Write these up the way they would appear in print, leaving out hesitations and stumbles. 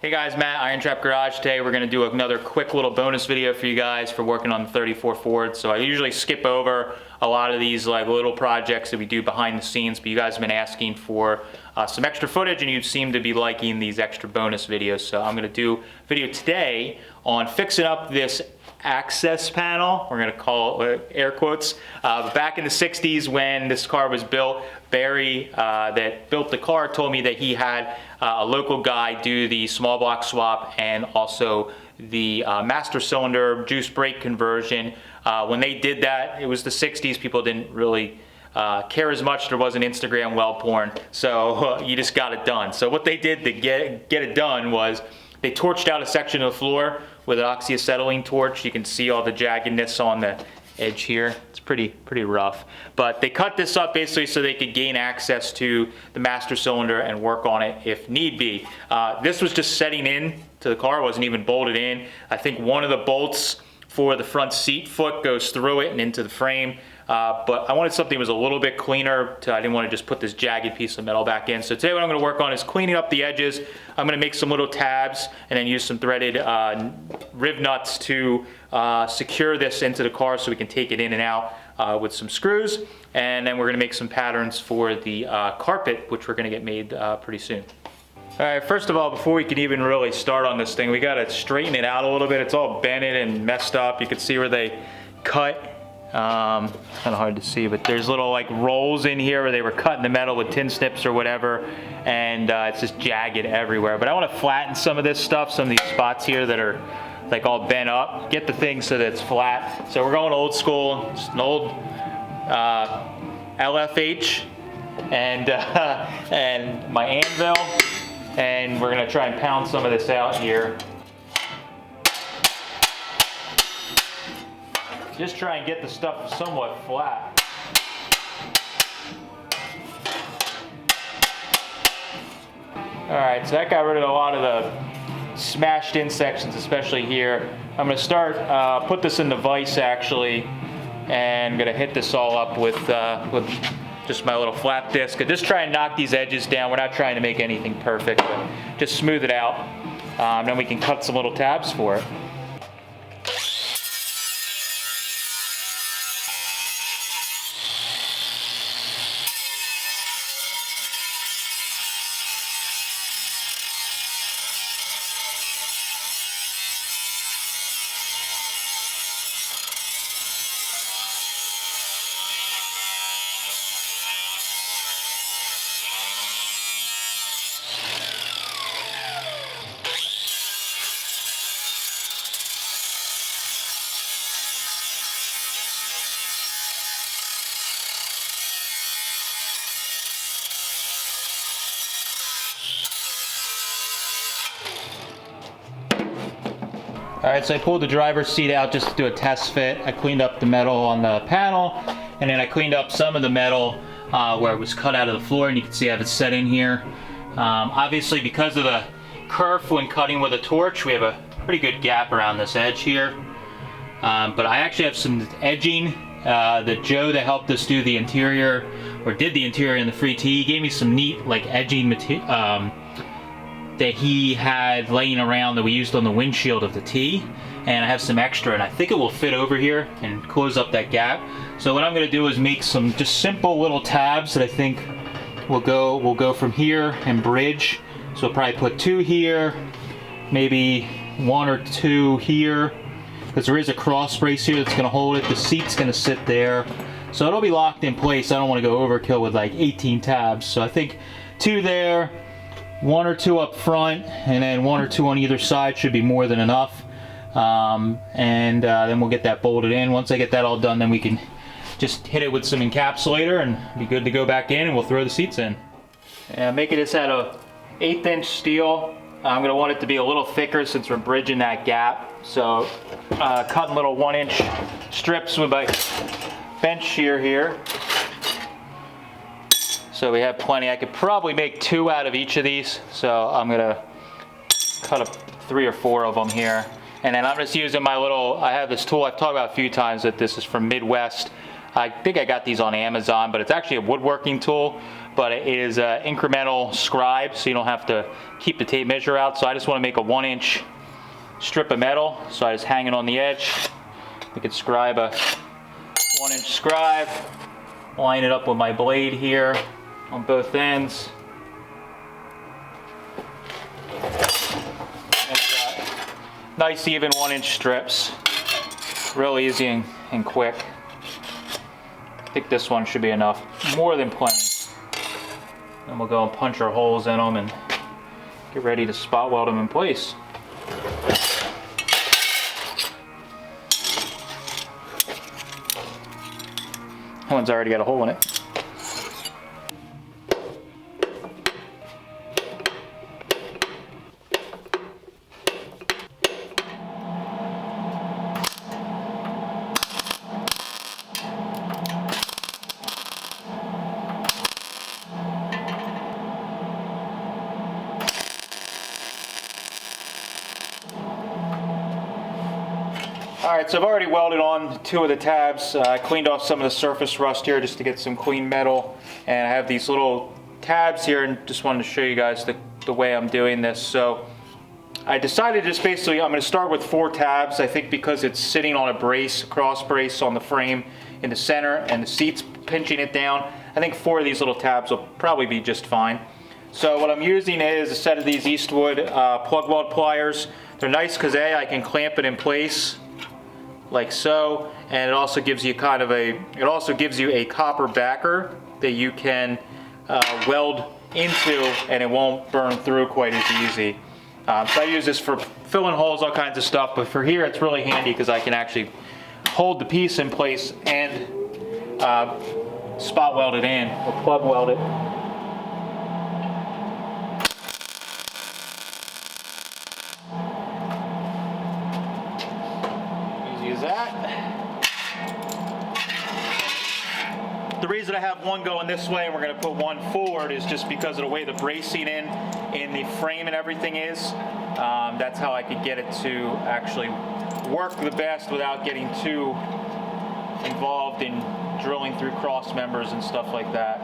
Hey guys, Matt, IronTrap Garage. Today we're going to do another quick little bonus video for you guys for working on the 34 Ford. So I usually skip over a lot of these like little projects that we do behind the scenes, but you guys have been asking for some extra footage and you seem to be liking these extra bonus videos. So I'm going to do a video today on fixing up this access panel. We're going to call it air quotes. Back in the 60s when this car was built, Barry that built the car told me that he had a local guy do the small block swap and also the master cylinder juice brake conversion. When they did that, it was the 60s, people didn't really care as much. There wasn't Instagram well porn, so you just got it done. So what they did to get it done was they torched out a section of the floor with an oxyacetylene torch. You can see all the jaggedness on the edge here. It's pretty rough. But they cut this up basically so they could gain access to the master cylinder and work on it if need be. This was just setting in to the car, it wasn't even bolted in. I think one of the bolts for the front seat foot goes through it and into the frame. But I wanted something that was a little bit cleaner. I didn't want to just put this jagged piece of metal back in. So today what I'm going to work on is cleaning up the edges. I'm going to make some little tabs and then use some threaded rib nuts to secure this into the car so we can take it in and out with some screws. And then we're going to make some patterns for the carpet, which we're going to get made pretty soon. All right, first of all, before we can even really start on this thing, we got to straighten it out a little bit. It's all bented and messed up. You can see where they cut. Kind of hard to see, but there's little like rolls in here where they were cutting the metal with tin snips or whatever, and it's just jagged everywhere. But I want to flatten some of this stuff, some of these spots here that are like all bent up, get the thing so that it's flat. So we're going old school, just an old LFH and my anvil, and we're gonna try and pound some of this out here. Just try and get the stuff somewhat flat. Alright, so that got rid of a lot of the smashed in sections, especially here. I'm going to start, put this in the vise actually, and I'm going to hit this all up with just my little flat disc. And just try and knock these edges down. We're not trying to make anything perfect, but just smooth it out. Then we can cut some little tabs for it. Alright, so I pulled the driver's seat out just to do a test fit. I cleaned up the metal on the panel, and then I cleaned up some of the metal where it was cut out of the floor, and you can see I have it set in here. Obviously, because of the kerf when cutting with a torch, we have a pretty good gap around this edge here. But I actually have some edging that Joe that helped us do the interior, or did the interior in the free T, he gave me some neat like edging material that he had laying around that we used on the windshield of the T, and I have some extra, and I think it will fit over here and close up that gap. So what I'm going to do is make some just simple little tabs that I think will go from here and bridge. So I'll probably put 2 here, maybe 1 or 2 here, because there is a cross brace here that's going to hold it. The seat's going to sit there, so it'll be locked in place. I don't want to go overkill with like 18 tabs, so I think 2 there, 1 or 2 up front, and then 1 or 2 on either side should be more than enough. Then we'll get that bolted in. Once I get that all done, then we can just hit it with some encapsulator and be good to go back in, and we'll throw the seats in. And making this out of 1/8 inch steel. I'm going to want it to be a little thicker since we're bridging that gap. So cutting little 1-inch strips with my bench shear here. So we have plenty. I could probably make 2 out of each of these. So I'm gonna cut up 3 or 4 of them here. And then I'm just using my little, I have this tool I've talked about a few times that this is from Midwest. I think I got these on Amazon, but it's actually a woodworking tool. but it is an incremental scribe, so you don't have to keep the tape measure out. So I just want to make a 1-inch strip of metal, so I just hang it on the edge. We could scribe a 1-inch scribe, line it up with my blade here on both ends. And nice even 1-inch strips, real easy and quick. I think this one should be enough, more than plenty. Then we'll go and punch our holes in them and get ready to spot weld them in place. That one's already got a hole in it. Alright, so I've already welded on 2 of the tabs. I cleaned off some of the surface rust here just to get some clean metal. And I have these little tabs here, and just wanted to show you guys the way I'm doing this. So I decided just basically I'm going to start with 4 tabs. I think because it's sitting on a brace, cross brace on the frame in the center, and the seat's pinching it down. I think 4 of these little tabs will probably be just fine. So what I'm using is a set of these Eastwood plug weld pliers. They're nice because I can clamp it in place like so, and it also gives you a copper backer that you can weld into, and it won't burn through quite as easy. So I use this for filling holes, all kinds of stuff, but for here it's really handy because I can actually hold the piece in place and spot weld it in, or plug weld it. Use that. The reason I have one going this way and we're going to put one forward is just because of the way the bracing in the frame and everything is. That's how I could get it to actually work the best without getting too involved in drilling through cross members and stuff like that.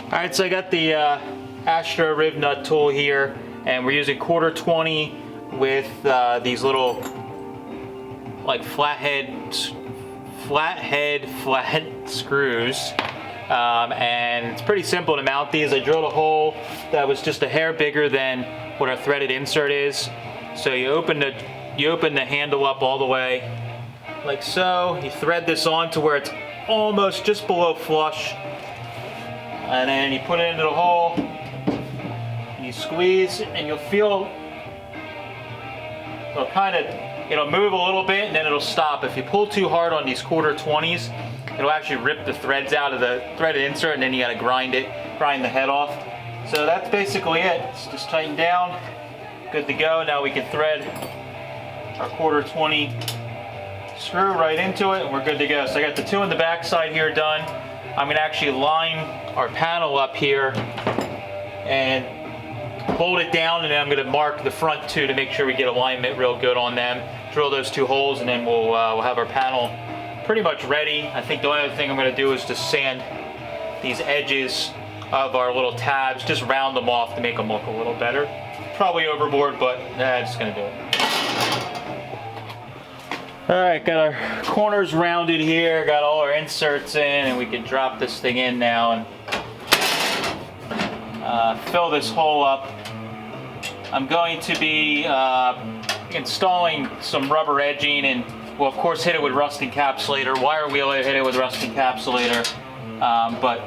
Alright, so I got the Astra Riv Nut tool here, and we're using 1/4-20 with these little like flathead screws, and it's pretty simple to mount these. I drilled a hole that was just a hair bigger than what our threaded insert is. So you open the handle up all the way like so. You thread this on to where it's almost just below flush, and then you put it into the hole and you squeeze, and you'll feel it'll move a little bit and then it'll stop. If you pull too hard on these 1/4-20s, it'll actually rip the threads out of the threaded insert, and then you got to grind the head off. So that's basically it. It's just tighten down, good to go. Now we can thread our 1/4-20 screw right into it, and we're good to go. So I got the 2 on the back side here done. I'm going to actually line our panel up here and hold it down, and then I'm going to mark the front 2 to make sure we get alignment real good on them. Drill those 2 holes, and then we'll have our panel pretty much ready. I think the only other thing I'm going to do is just sand these edges of our little tabs, just round them off to make them look a little better. Probably overboard, but just going to do it. Alright, got our corners rounded here, got all our inserts in, and we can drop this thing in now and fill this hole up. I'm going to be installing some rubber edging, and we'll of course hit it with rust encapsulator. Wire wheel it, hit it with rust encapsulator. But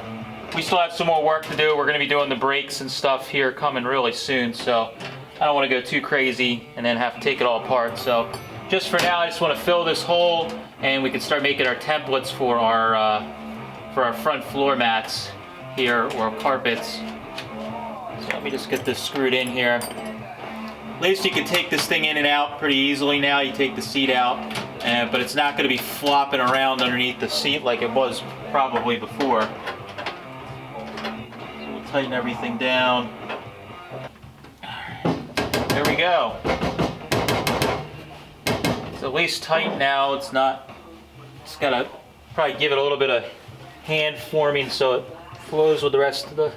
we still have some more work to do. We're going to be doing the brakes and stuff here coming really soon, so I don't want to go too crazy and then have to take it all apart. So just for now, I just want to fill this hole, and we can start making our templates for our front floor mats here, or carpets. So let me just get this screwed in here. At least you can take this thing in and out pretty easily now. You take the seat out, but it's not going to be flopping around underneath the seat like it was probably before. So we'll tighten everything down. There we go. It's at least tight now. It's got to probably give it a little bit of hand forming so it flows with the rest of the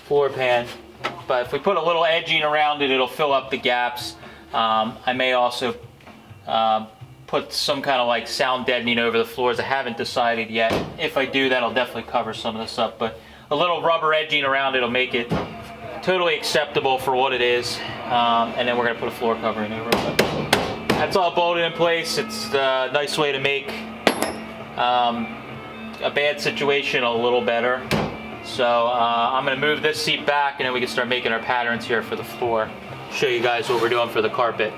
floor pan. But if we put a little edging around it, it'll fill up the gaps. I may also put some kind of like sound deadening over the floors. I haven't decided yet. If I do, that'll definitely cover some of this up. But a little rubber edging around it will make it totally acceptable for what it is. And then we're going to put a floor covering over it. But that's all bolted in place. It's a nice way to make a bad situation a little better. So I'm going to move this seat back, and then we can start making our patterns here for the floor. Show you guys what we're doing for the carpet.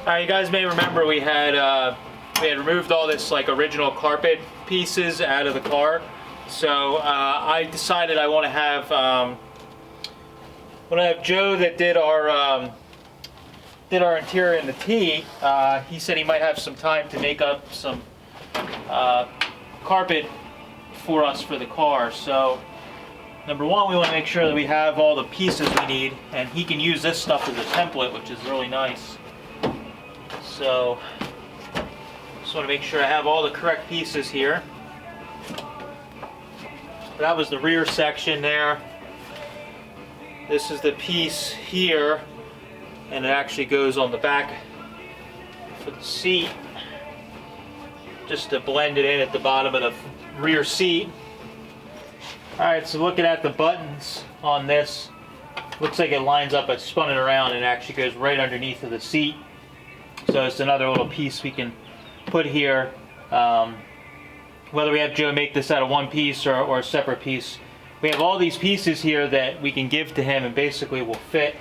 Alright, you guys may remember we had removed all this like original carpet pieces out of the car. So I decided I want to have Joe that did our interior in the T. He said he might have some time to make up some carpet for us for the car. So number one, we want to make sure that we have all the pieces we need, and he can use this stuff as a template, which is really nice. So just want to make sure I have all the correct pieces here. That was the rear section there. This is the piece here, and it actually goes on the back for the seat, just to blend it in at the bottom of the rear seat. Alright, so looking at the buttons on this, looks like it lines up. I spun it around and it actually goes right underneath of the seat. So it's another little piece we can put here. Whether we have Joe make this out of one piece or a separate piece, we have all these pieces here that we can give to him and basically will fit.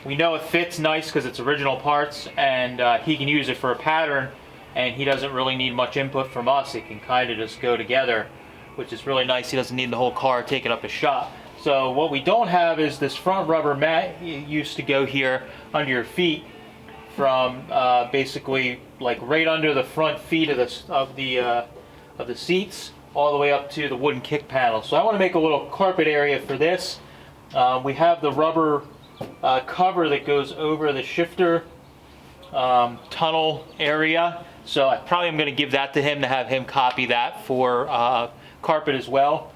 We know it fits nice because it's original parts, and he can use it for a pattern, and he doesn't really need much input from us. It can kind of just go together, which is really nice. He doesn't need the whole car taken up his shop. So what we don't have is this front rubber mat. It used to go here under your feet, from basically like right under the front feet of the seats all the way up to the wooden kick panel. So I want to make a little carpet area for this. We have the rubber cover that goes over the shifter tunnel area. So I probably am going to give that to him to have him copy that for carpet as well.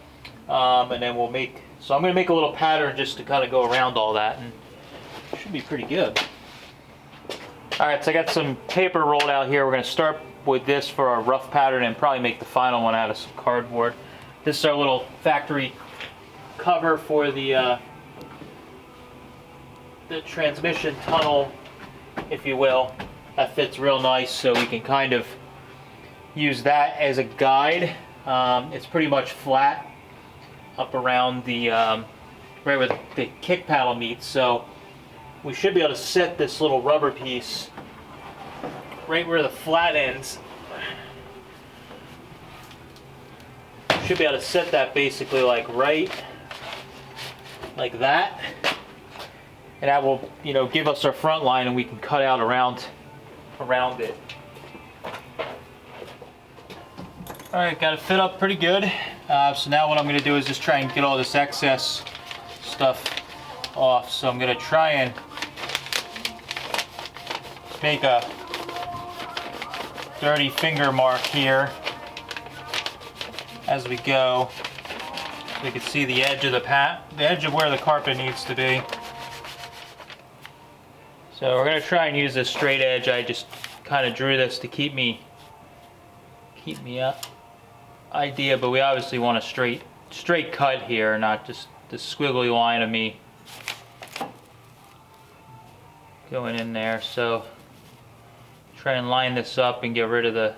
And then we'll make, so I'm going to make a little pattern just to kind of go around all that, and it should be pretty good. Alright, so I got some paper rolled out here. We're going to start with this for our rough pattern and probably make the final one out of some cardboard. This is our little factory cover for the transmission tunnel, if you will. That fits real nice, so we can kind of use that as a guide. It's pretty much flat up around the right where the kick panel meets, so we should be able to set this little rubber piece right where the flat ends. Should be able to set that basically like right like that, and that will, you know, give us our front line, and we can cut out around it. Alright, got it fit up pretty good. So now what I'm going to do is just try and get all this excess stuff off. So I'm going to try and make a dirty finger mark here as we go, so we can see the edge of the edge of where the carpet needs to be. So we're going to try and use this straight edge. I just kind of drew this to keep me up idea, but we obviously want a straight cut here, not just the squiggly line of me going in there. So try and line this up and get rid of the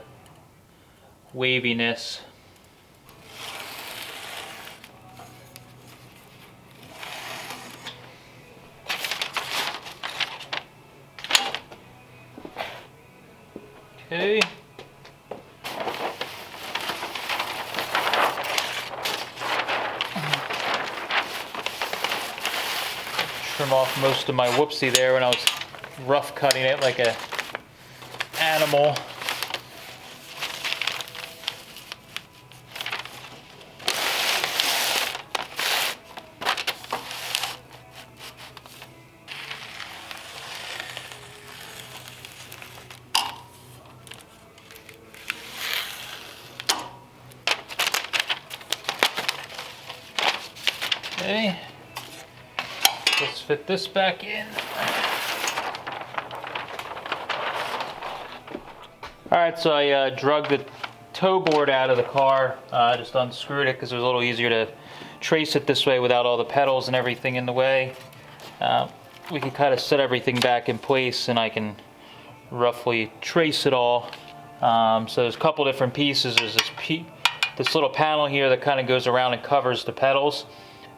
waviness. Okay. Trim off most of my whoopsie there when I was rough cutting it like a animal. Let's fit this back in. Alright, so I drug the toe board out of the car. Just unscrewed it because it was a little easier to trace it this way without all the pedals and everything in the way. We can kind of set everything back in place and I can roughly trace it all. So there's a couple different pieces. There's this little panel here that kind of goes around and covers the pedals.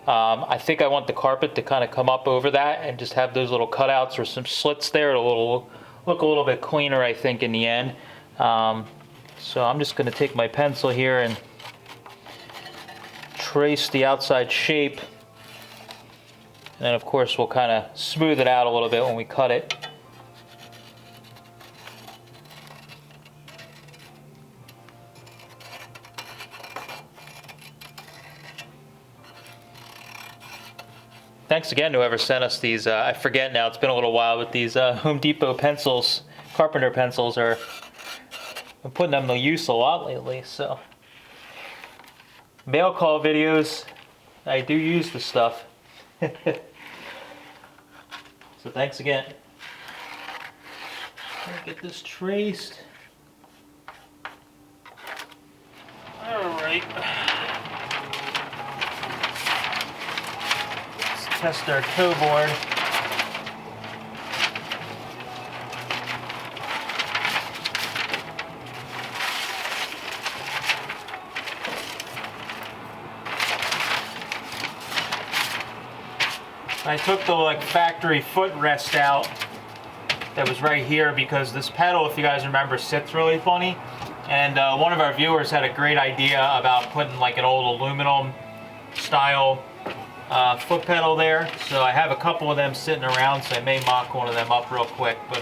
I think I want the carpet to kind of come up over that and just have those little cutouts or some slits there. It'll look a little bit cleaner, I think, in the end. So I'm just going to take my pencil here and trace the outside shape. And then, of course, we'll kind of smooth it out a little bit when we cut it. Thanks again to whoever sent us these. I forget now, it's been a little while, but these Home Depot pencils, carpenter pencils, I'm putting them to use a lot lately. So, mail call videos, I do use this stuff. So thanks again. Get this traced. All right. Test our toe board. I took the factory footrest out that was right here because this pedal, if you guys remember, sits really funny. And one of our viewers had a great idea about putting an old aluminum style foot pedal there, so I have a couple of them sitting around, so I may mock one of them up real quick, but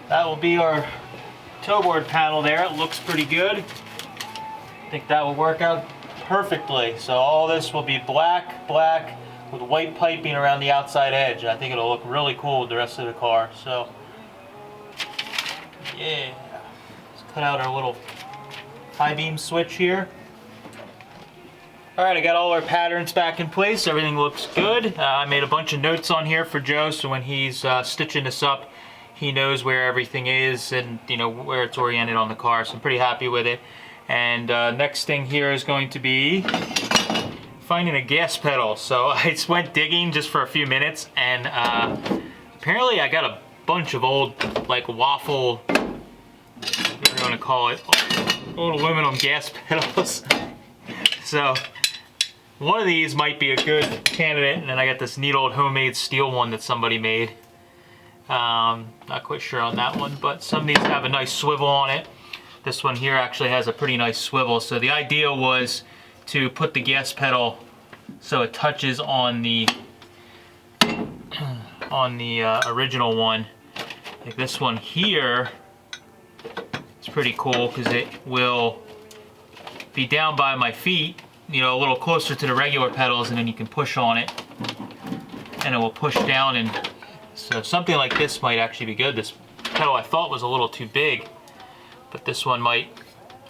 that will be our toe board panel there. It looks pretty good. I think that will work out perfectly. So all this will be black with white piping around the outside edge. I think it'll look really cool with the rest of the car. So yeah, let's cut out our little high beam switch here. Alright, I got all our patterns back in place. Everything looks good. I made a bunch of notes on here for Joe, so when he's stitching this up, he knows where everything is and where it's oriented on the car. So I'm pretty happy with it. And next thing here is going to be finding a gas pedal. So I just went digging just for a few minutes, and apparently I got a bunch of old waffle, whatever you want to call it, old aluminum gas pedals. So one of these might be a good candidate, and then I got this neat old homemade steel one that somebody made. Not quite sure on that one, but some of these have a nice swivel on it. This one here actually has a pretty nice swivel. So the idea was to put the gas pedal so it touches on the original one. Like this one here, it's pretty cool because it will be down by my feet, a little closer to the regular pedals, and then you can push on it and it will push down. And so something like this might actually be good. This pedal I thought was a little too big, but this one might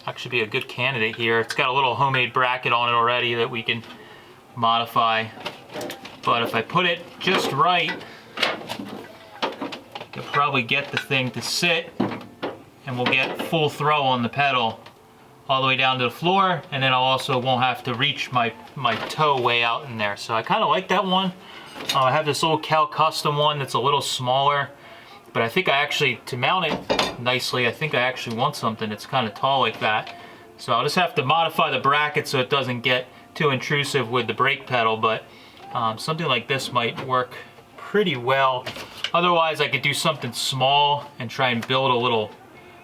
actually be a good candidate here. It's got a little homemade bracket on it already that we can modify, but if I put it just right, you'll probably get the thing to sit and we'll get full throw on the pedal all the way down to the floor, and then I also won't have to reach my toe way out in there. So I kind of like that one. I have this old Cal Custom one that's a little smaller, but I think I actually, to mount it nicely, I think I actually want something that's kind of tall like that. So I'll just have to modify the bracket so it doesn't get too intrusive with the brake pedal, but something like this might work pretty well. Otherwise, I could do something small and try and build a little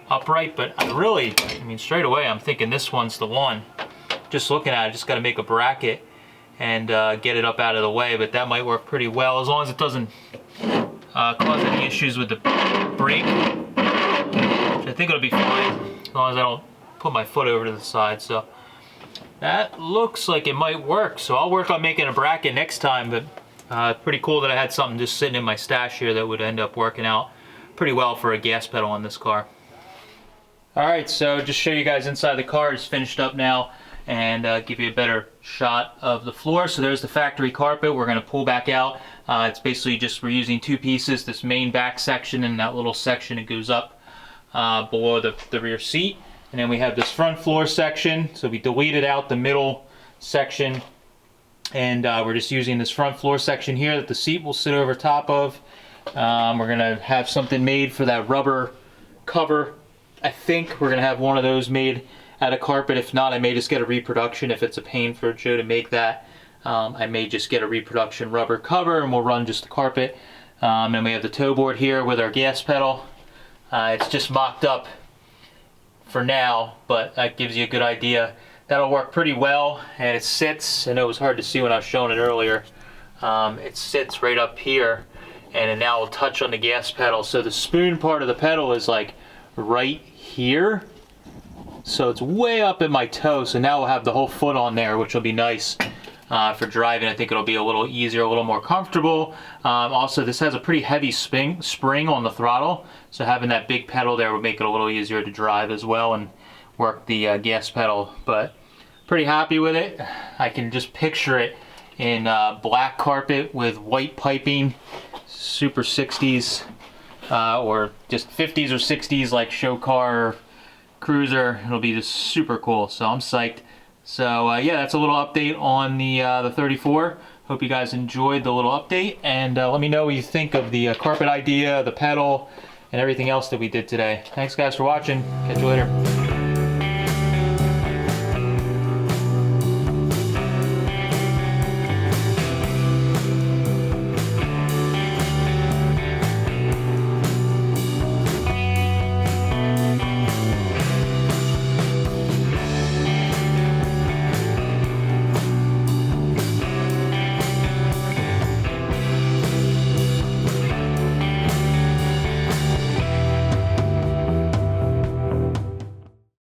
upright, but I mean, straight away, I'm thinking this one's the one. Just looking at it, just got to make a bracket and get it up out of the way, but that might work pretty well as long as it doesn't cause any issues with the brake, which I think it'll be fine as long as I don't put my foot over to the side. So that looks like it might work. So I'll work on making a bracket next time, but pretty cool that I had something just sitting in my stash here that would end up working out pretty well for a gas pedal on this car. Alright, so just show you guys inside the car. It's finished up now. and give you a better shot of the floor. So there's the factory carpet. We're going to pull back out. It's basically just, we're using two pieces, this main back section and that little section that goes up below the rear seat. And then we have this front floor section. So we deleted out the middle section, and we're just using this front floor section here that the seat will sit over top of. We're going to have something made for that rubber cover. I think we're going to have one of those made out of carpet. If not, I may just get a reproduction. If it's a pain for Joe to make that, I may just get a reproduction rubber cover and we'll run just the carpet. And we have the toe board here with our gas pedal. It's just mocked up for now, but that gives you a good idea. That'll work pretty well, and it sits, I know it was hard to see when I was showing it earlier, it sits right up here, and it now will touch on the gas pedal. So the spoon part of the pedal is like right here, so it's way up at my toe. So now we'll have the whole foot on there, which will be nice for driving. I think it'll be a little easier, a little more comfortable. Also, this has a pretty heavy spring on the throttle, so having that big pedal there would make it a little easier to drive as well and work the gas pedal. But pretty happy with it. I can just picture it in black carpet with white piping, super 60s or just 50s or 60s, like show car or cruiser. It'll be just super cool, so I'm psyched. So yeah, that's a little update on the 34. Hope you guys enjoyed the little update, and let me know what you think of the carpet idea, the pedal, and everything else that we did today. Thanks guys for watching. Catch you later.